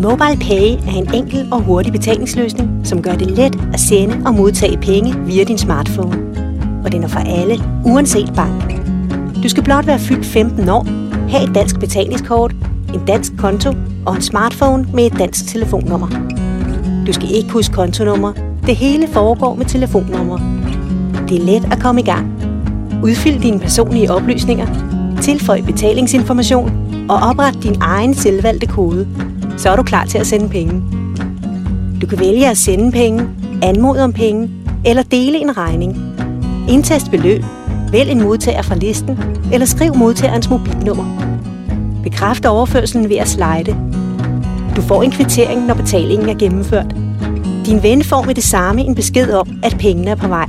MobilePay er en enkel og hurtig betalingsløsning, som gør det let at sende og modtage penge via din smartphone. Og den er for alle, uanset bank. Du skal blot være fyldt 15 år, have et dansk betalingskort, en dansk konto og en smartphone med et dansk telefonnummer. Du skal ikke huske kontonummer. Det hele foregår med telefonnummer. Det er let at komme i gang. Udfyld dine personlige oplysninger, tilføj betalingsinformation og opret din egen selvvalgte kode. Så er du klar til at sende penge. Du kan vælge at sende penge, anmode om penge eller dele en regning. Indtast beløb, vælg en modtager fra listen eller skriv modtagerens mobilnummer. Bekræft overførslen ved at slide. Du får en kvittering, når betalingen er gennemført. Din ven får med det samme en besked om, at pengene er på vej.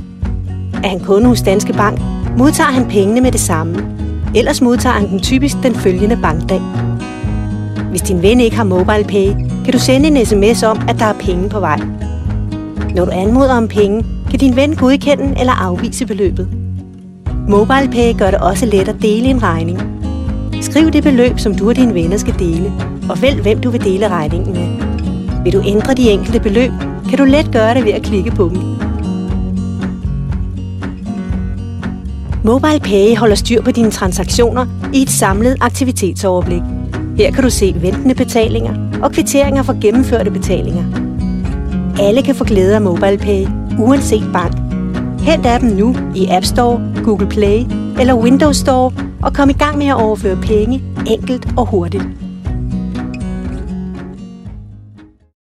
Er han kunde hos Danske Bank, modtager han pengene med det samme. Ellers modtager han den typisk den følgende bankdag. Hvis din ven ikke har MobilePay, kan du sende en sms om, at der er penge på vej. Når du anmoder om penge, kan din ven godkende eller afvise beløbet. MobilePay gør det også let at dele en regning. Skriv det beløb, som du og dine venner skal dele, og vælg, hvem du vil dele regningen med. Vil du ændre de enkelte beløb, kan du let gøre det ved at klikke på dem. MobilePay holder styr på dine transaktioner i et samlet aktivitetsoverblik. Her kan du se ventende betalinger og kvitteringer for gennemførte betalinger. Alle kan få glæde af MobilePay, uanset bank. Hent appen nu i App Store, Google Play eller Windows Store og kom i gang med at overføre penge enkelt og hurtigt.